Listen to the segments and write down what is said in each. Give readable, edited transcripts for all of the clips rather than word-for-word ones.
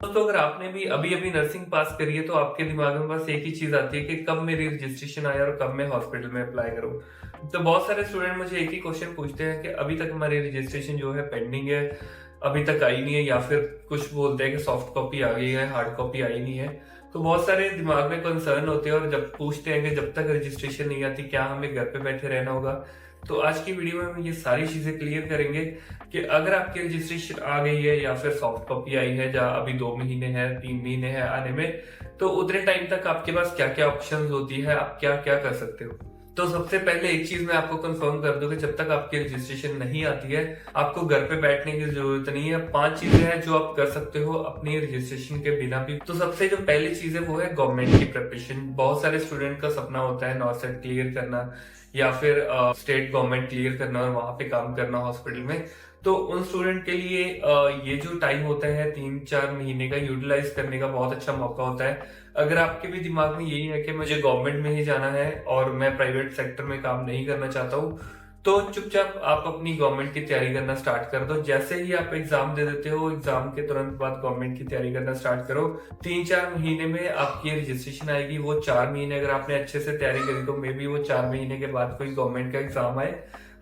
दोस्तों, अगर आपने भी अभी-अभी नर्सिंग पास करी है, तो आपके दिमाग में बस एक ही चीज़ आती है कि कब मेरी रजिस्ट्रेशन आए और कब मैं हॉस्पिटल में अप्लाई करूँ। तो बहुत सारे स्टूडेंट मुझे एक ही क्वेश्चन पूछते हैं कि अभी तक हमारी रजिस्ट्रेशन जो है पेंडिंग है, अभी तक आई नहीं है, या फिर कुछ बोलते हैं कि सॉफ्ट कॉपी आ गई है, हार्ड कॉपी आई नहीं है। तो बहुत सारे दिमाग में कंसर्न होते हैं और जब पूछते हैं कि जब तक रजिस्ट्रेशन नहीं आती, क्या हमें घर पे बैठे रहना होगा? तो आज की वीडियो में हम ये सारी चीज़ें क्लियर करेंगे कि अगर आपकी रजिस्ट्रेशन आ गई है या फिर सॉफ्ट कॉपी आई है, जहाँ अभी 2 महीने हैं, 3 महीने हैं आने में, तो उतने टाइम तक आपके पास क्या-क्या ऑप्शंस होती है, आप क्या-क्या कर सकते हो। तो सबसे पहले एक चीज़ मैं आपको कंफर्म कर दूं कि जब तक आपकी रजिस्ट्रेशन नहीं आती है, आपको घर पे बैठने की ज़रूरत नहीं है। 5 चीज़ें हैं जो आप कर सकते हो अपनी रजिस्ट्रेशन के बिना भी। तो सबसे जो पहली चीज़ है वो है गवर्नमेंट की प्रिपरेशन। बहुत सारे स्टूडेंट का सपना होता है नॉर्सेट क्लियर करना या फिर स्टेट गवर्नमेंट क्लियर करना और वहाँ पे काम करना हॉस्पिटल में। तो उन स्टूडेंट के लिए ये जो टाइम होता है 3-4 महीने का, यूटिलाइज करने का बहुत अच्छा मौका होता है। अगर आपके भी दिमाग में यही है कि मुझे गवर्नमेंट में ही जाना है और मैं प्राइवेट सेक्टर में काम नहीं करना चाहता हूँ, तो चुपचाप आप अपनी गवर्नमेंट की तैयारी करना स्टार्ट कर दो। जैसे ही आप एग्जाम दे देते हो, एग्जाम के तुरंत बाद गवर्नमेंट की तैयारी करना स्टार्ट करो। 3-4 महीने में आपकी रजिस्ट्रेशन आएगी। वो 4 महीने अगर आपने अच्छे से तैयारी करी, तो मे बी वो 4 महीने के बाद कोई गवर्नमेंट का एग्जाम आए,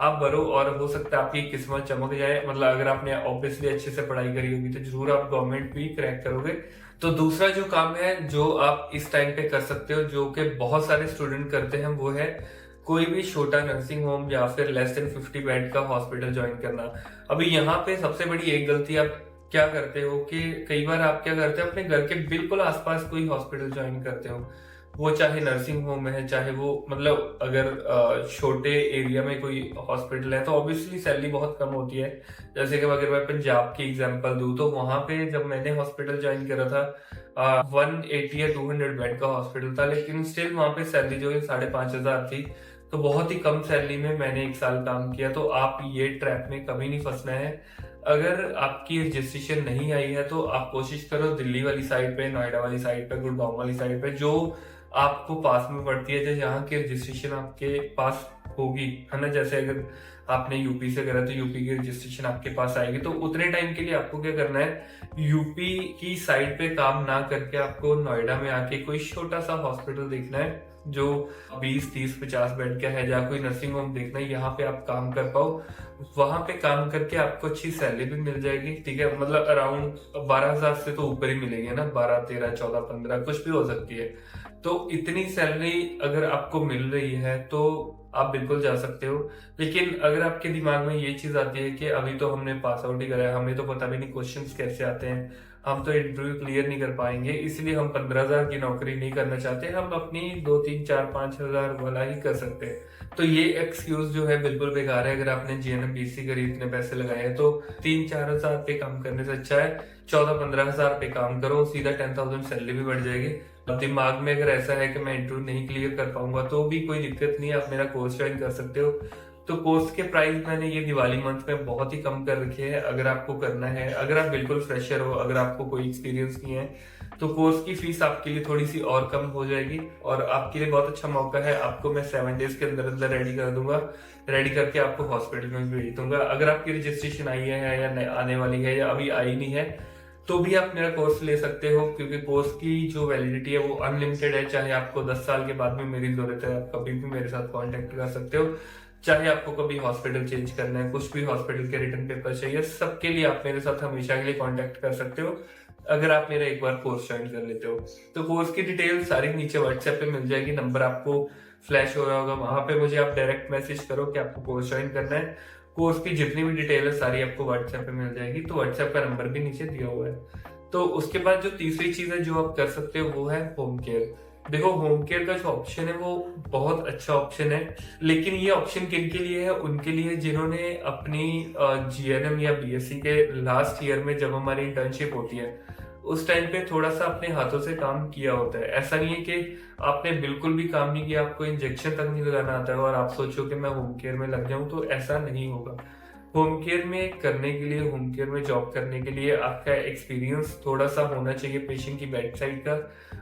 आप भरो और हो सकता है आपकी किस्मत चमक जाए। मतलब अगर आपने ऑब्वियसली अच्छे से पढ़ाई करी होगी तो जरूर आप गवर्नमेंट भी क्रैक करोगे। तो दूसरा जो काम है जो आप इस टाइम पे कर सकते हो, जो कि बहुत सारे स्टूडेंट करते हैं, वो है कोई भी छोटा नर्सिंग होम या फिर लेस देन 50 बेड का हॉस्पिटल ज्वाइन करना। अभी यहाँ पे सबसे बड़ी एक गलती आप क्या करते हो कि कई बार आप क्या करते हो, अपने घर के बिल्कुल आसपास कोई हॉस्पिटल ज्वाइन करते हो। वो चाहे नर्सिंग होम है, चाहे वो मतलब अगर छोटे एरिया में कोई हॉस्पिटल है, तो ऑब्वियसली सैलरी बहुत कम होती है। जैसे कि अगर मैं पंजाब की एग्जांपल दूं, तो वहां पे जब मैंने हॉस्पिटल ज्वाइन करा था, 180 या 200 बेड का हॉस्पिटल था, लेकिन स्टिल वहां पे सैलरी जो है 5,500 थी। तो बहुत ही कम सैलरी में मैंने 1 साल काम किया। तो आप ये ट्रैप में कभी नहीं फंसना है। अगर आपकी रजिस्ट्रेशन नहीं आई है, तो आप कोशिश करो दिल्ली वाली साइड पे, नोएडा वाली साइड पे, गुड़गांव वाली साइड पे, जो आपको पास में पड़ती है, जैसे यहाँ की रजिस्ट्रेशन आपके पास होगी, है ना। जैसे अगर आपने यूपी से करा तो यूपी की रजिस्ट्रेशन आपके पास आएगी। तो उतने टाइम के लिए आपको क्या करना है, यूपी की साइड पे काम ना करके आपको नोएडा में आके कोई छोटा सा हॉस्पिटल देखना है जो 20, 30, 50 बेड का है, जहाँ कोई नर्सिंग होम देखना है, यहाँ पे आप काम कर पाओ। वहां पे काम करके आपको अच्छी सैलरी भी मिल जाएगी, ठीक है। मतलब अराउंड 12,000 से तो ऊपर ही मिलेगी ना, 12, 13, 14, 15 कुछ भी हो सकती है। तो इतनी सैलरी अगर आपको मिल रही है तो आप बिल्कुल जा सकते हो। लेकिन अगर आपके दिमाग में ये चीज आती है कि अभी तो हमने पास आउट ही करा है, हमें तो पता भी नहीं क्वेश्चंस कैसे आते हैं, हम तो इंटरव्यू क्लियर नहीं कर पाएंगे, इसलिए हम 15,000 की नौकरी नहीं करना चाहते, हम अपनी 2, 3, 4, 5,000 वाला ही कर सकते हैं। तो ये एक्सक्यूज जो है बिल्कुल बेकार है। अगर आपने जीएनएमबीसी करी, इतने पैसे लगाए हैं, तो 3-4 हजार पे काम करने से अच्छा है 14-15 हजार पे काम करो, सीधा 10,000 सैलरी भी बढ़ जाएगी। अब दिमाग में अगर ऐसा है कि मैं इंटरव्यू नहीं क्लियर कर पाऊंगा, तो भी कोई दिक्कत नहीं है, आप मेरा कोर्स ज्वाइन कर सकते हो। तो कोर्स के प्राइस मैंने ये दिवाली मंथ में बहुत ही कम कर रखे हैं। अगर आपको करना है, अगर आप बिल्कुल फ्रेशर हो, अगर आपको कोई एक्सपीरियंस नहीं है, तो कोर्स की फीस आपके लिए थोड़ी सी और कम हो जाएगी और आपके लिए बहुत अच्छा मौका है। आपको मैं 7 डेज के अंदर अंदर रेडी कर दूंगा, रेडी करके आपको हॉस्पिटल में भेज दूंगा। अगर आपकी रजिस्ट्रेशन आई है या आने वाली है या अभी आई नहीं है, तो भी आप मेरा कोर्स ले सकते हो, क्योंकि कोर्स की जो वैलिडिटी है वो अनलिमिटेड है। चाहे आपको 10 साल के बाद में मेरी जरूरत है, आप कभी भी मेरे साथ कांटेक्ट कर सकते हो। चाहे आपको कभी हॉस्पिटल चेंज करना है, कुछ भी हॉस्पिटल के रिटर्न पेपर चाहिए, सबके लिए आप मेरे साथ हमेशा के लिए कांटेक्ट कर सकते हो, अगर आप मेरा एक बार कोर्स ज्वाइन कर लेते हो। तो कोर्स की डिटेल सारी नीचे व्हाट्सएप पे मिल जाएगी, नंबर आपको फ्लैश हो रहा होगा, वहां पे मुझे आप डायरेक्ट मैसेज करो कि आपको कोर्स ज्वाइन करना है। कोर्स की जितनी भी डिटेल है सारी आपको व्हाट्सएप पे मिल जाएगी। तो व्हाट्सएप का नंबर भी नीचे दिया हुआ है। तो उसके बाद जो तीसरी चीज है जो आप कर सकते हो, वो है होम केयर। देखो, होम केयर का जो ऑप्शन है वो बहुत अच्छा ऑप्शन है, लेकिन ये ऑप्शन किन के लिए है? उनके लिए जिन्होंने अपनी जीएनएम या बीएससी के लास्ट ईयर में, जब हमारी इंटर्नशिप होती है, उस टाइम पे थोड़ा सा अपने हाथों से काम किया होता है। ऐसा नहीं है कि आपने बिल्कुल भी काम नहीं किया, आपको इंजेक्शन तक नहीं लगाना आता है और आप सोचो कि मैं होम केयर में लग जाऊं, तो ऐसा नहीं होगा। होम केयर में करने के लिए, होम केयर में जॉब करने के लिए आपका एक्सपीरियंस थोड़ा सा होना चाहिए, पेशेंट की बेड साइड का,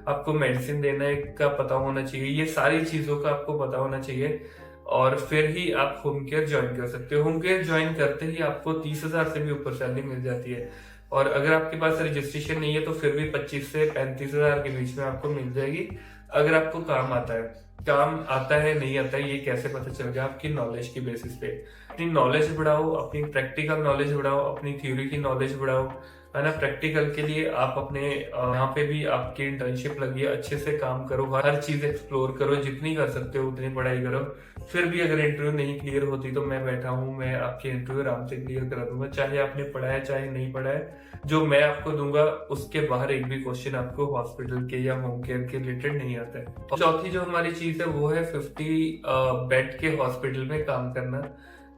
आपको मेडिसिन देने का पता होना चाहिए, ये सारी चीजों का आपको पता होना चाहिए, और फिर ही आप होम केयर ज्वाइन कर सकते हो। होम केयर ज्वाइन करते ही आपको 30,000 से भी ऊपर सैलरी मिल जाती है। और अगर आपके पास रजिस्ट्रेशन नहीं है तो फिर भी 25 से 35 हजार के बीच में आपको मिल जाएगी, अगर आपको काम आता है। काम आता है नहीं आता है ये कैसे पता चल गया? आपकी नॉलेज की बेसिस पे। अपनी नॉलेज बढ़ाओ, अपनी प्रैक्टिकल नॉलेज बढ़ाओ, अपनी थ्योरी की नॉलेज बढ़ाओ, है ना। प्रैक्टिकल के लिए आप अपने यहाँ पे भी आपकी इंटर्नशिप लगी है, अच्छे से काम करो, हर चीज एक्सप्लोर करो, जितनी कर सकते हो उतनी पढ़ाई करो। फिर भी अगर इंटरव्यू नहीं क्लियर होती तो मैं बैठा हूँ, मैं आपके इंटरव्यू आराम से क्लियर करा दूंगा, चाहे आपने पढ़ा है चाहे नहीं पढ़ा है। जो मैं आपको दूंगा उसके बाहर एक भी क्वेश्चन आपको हॉस्पिटल के या होम केयर के रिलेटेड नहीं आता है। और चौथी जो हमारी चीज है वो है 50 बेड के हॉस्पिटल में काम करना।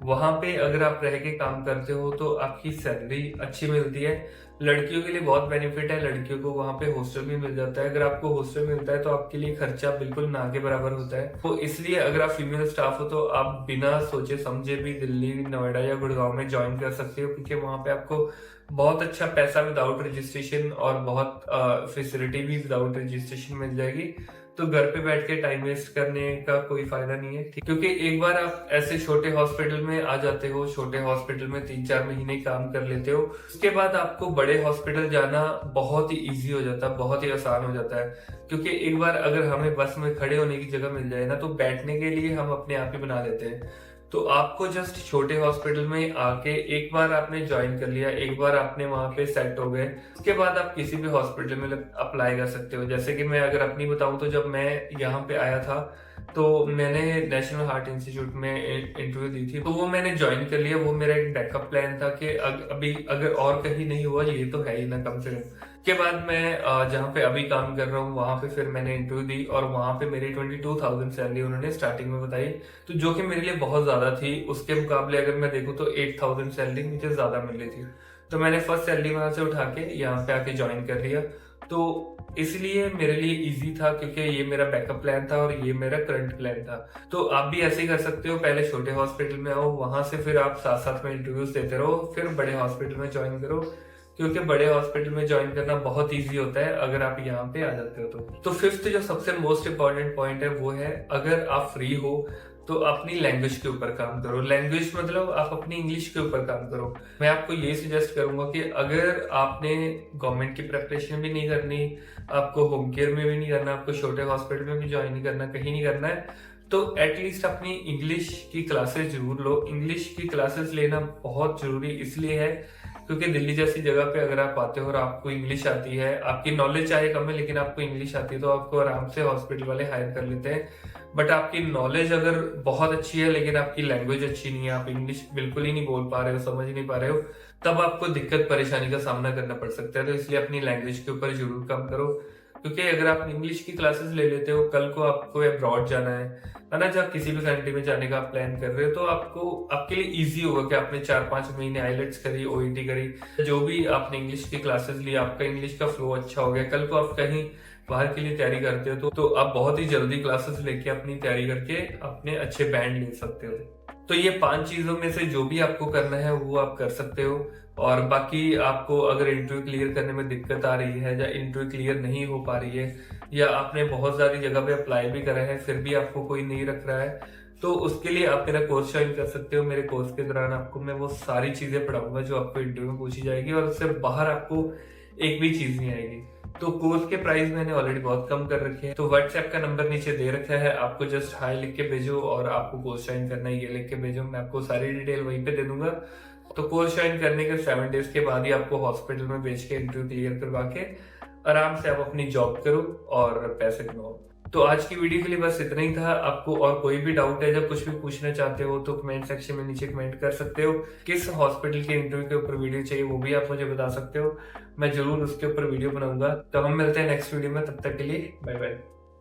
वहां पे अगर आप रह के काम करते हो तो आपकी सैलरी अच्छी मिलती है। लड़कियों के लिए बहुत बेनिफिट है, लड़कियों को वहां पे हॉस्टल भी मिल जाता है। अगर आपको हॉस्टल मिलता है तो आपके लिए खर्चा बिल्कुल ना के बराबर होता है। तो इसलिए अगर आप फीमेल स्टाफ हो तो आप बिना सोचे समझे भी दिल्ली, नोएडा या गुड़गांव में ज्वाइन कर सकते हो, क्योंकि वहां पे आपको बहुत अच्छा पैसा विदाउट रजिस्ट्रेशन और बहुत फैसिलिटी भी विदाउट रजिस्ट्रेशन मिल जाएगी। तो घर पे बैठ के टाइम वेस्ट करने का कोई फायदा नहीं है, क्योंकि एक बार आप ऐसे छोटे हॉस्पिटल में आ जाते हो, छोटे हॉस्पिटल में 3-4 महीने काम कर लेते हो, उसके बाद आपको बड़े हॉस्पिटल जाना बहुत ही इजी हो जाता है, बहुत ही आसान हो जाता है। क्योंकि एक बार अगर हमें बस में खड़े होने की जगह मिल जाए ना, तो बैठने के लिए हम अपने आप ही बना लेते हैं। तो आपको जस्ट छोटे हॉस्पिटल में आके एक बार आपने ज्वाइन कर लिया, एक बार आपने वहां पे सेट हो गए, उसके बाद आप किसी भी हॉस्पिटल में अप्लाई कर सकते हो। जैसे कि मैं अगर अपनी बताऊं तो जब मैं यहाँ पे आया था तो मैंने नेशनल हार्ट इंस्टीट्यूट में इंटरव्यू दी थी, तो वो मैंने ज्वाइन कर लिया। वो मेरा एक बैकअप प्लान था कि अभी अगर और कहीं नहीं हुआ ये तो है ही ना कम से कम। के बाद मैं जहाँ पे अभी काम कर रहा हूँ वहां पे फिर मैंने इंटरव्यू दी और वहां पे मेरी 22,000 सैलरी उन्होंने स्टार्टिंग में बताई, तो जो कि मेरे लिए बहुत ज्यादा थी। उसके मुकाबले अगर मैं देखूँ तो 8,000 सैलरी मुझे ज्यादा मिल रही थी। तो मैंने फर्स्ट सैलरी वहां से उठा के यहाँ पे आके ज्वाइन कर लिया। तो इसलिए मेरे लिए इजी था, क्योंकि ये मेरा बैकअप प्लान था और ये मेरा करंट प्लान था। तो आप भी ऐसे ही कर सकते हो, पहले छोटे हॉस्पिटल में आओ, वहां से फिर आप साथ साथ में इंटरव्यूज देते रहो, फिर बड़े हॉस्पिटल में ज्वाइन करो, क्योंकि बड़े हॉस्पिटल में ज्वाइन करना बहुत इजी होता है अगर आप यहाँ पे आ जाते हो तो फिफ्थ जो सबसे मोस्ट इंपॉर्टेंट पॉइंट है वो है, अगर आप फ्री हो तो अपनी लैंग्वेज के ऊपर काम करो। लैंग्वेज मतलब आप अपनी इंग्लिश के ऊपर काम करो। मैं आपको ये सजेस्ट करूंगा कि अगर आपने गवर्नमेंट की प्रिपरेशन भी नहीं करनी, आपको होम केयर में भी नहीं करना, आपको छोटे हॉस्पिटल में भी ज्वाइन नहीं करना, कहीं नहीं करना है, तो एटलीस्ट अपनी इंग्लिश की क्लासेस जरूर लो। इंग्लिश की क्लासेस लेना बहुत जरूरी इसलिए है क्योंकि दिल्ली जैसी जगह पे अगर आप आते हो और आपको इंग्लिश आती है, आपकी नॉलेज चाहे कम है लेकिन आपको इंग्लिश आती है, तो आपको आराम से हॉस्पिटल वाले हायर कर लेते हैं। बट आपकी नॉलेज अगर बहुत अच्छी है लेकिन आपकी लैंग्वेज अच्छी नहीं है, आप इंग्लिश बिल्कुल ही नहीं बोल पा रहे हो, समझ नहीं पा रहे हो, तब आपको दिक्कत परेशानी का सामना करना पड़ सकता है। तो इसलिए अपनी लैंग्वेज के ऊपर जरूर काम करो, क्योंकि अगर आप इंग्लिश की क्लासेस ले लेते हो, कल को आपको अब्रॉड जाना है ना, जब किसी भी कंट्री में जाने का आप प्लान कर रहे हो, तो आपको आपके लिए इजी होगा कि आपने 4-5 महीने आईलेट्स करी, ओईटी करी, जो भी आपने इंग्लिश की क्लासेस ली, आपका इंग्लिश का फ्लो अच्छा हो गया, कल को आप कहीं बाहर के लिए तैयारी करते हो तो आप बहुत ही जल्दी क्लासेस लेके अपनी तैयारी करके अपने अच्छे बैंड ले सकते हो। तो ये 5 चीजों में से जो भी आपको करना है वो आप कर सकते हो। और बाकी आपको अगर इंटरव्यू क्लियर करने में दिक्कत आ रही है, या इंटरव्यू क्लियर नहीं हो पा रही है, या आपने बहुत सारी जगह पे अप्लाई भी करा है फिर भी आपको कोई नहीं रख रहा है, तो उसके लिए आप मेरा कोर्स ज्वाइन कर सकते हो। मेरे कोर्स के दौरान आपको मैं वो सारी चीजें पढ़ाऊंगा जो आपको इंटरव्यू में पूछी जाएगी, और उससे बाहर आपको एक भी चीज नहीं आएगी। तो कोर्स के प्राइस मैंने ऑलरेडी बहुत कम कर रखे हैं, तो व्हाट्सएप का नंबर नीचे दे रखा है, आपको जस्ट हाई लिख के भेजो और आपको कोर्स ज्वाइन करना है ये लिख के भेजो, मैं आपको सारी डिटेल वहीं पे दे दूंगा। तो कोर्स ज्वाइन करने के 7 डेज के बाद ही आपको हॉस्पिटल में भेज के इंटरव्यू क्लियर करवा के आराम से आप अपनी जॉब करो और पैसे कमाओ। तो आज की वीडियो के लिए बस इतना ही था। आपको और कोई भी डाउट है, जब कुछ भी पूछना चाहते हो तो कमेंट सेक्शन में नीचे कमेंट कर सकते हो। किस हॉस्पिटल के इंटरव्यू के ऊपर वीडियो चाहिए वो भी आप मुझे बता सकते हो, मैं जरूर उसके ऊपर वीडियो बनाऊंगा। तो हम मिलते हैं नेक्स्ट वीडियो में, तब तक के लिए बाय बाय।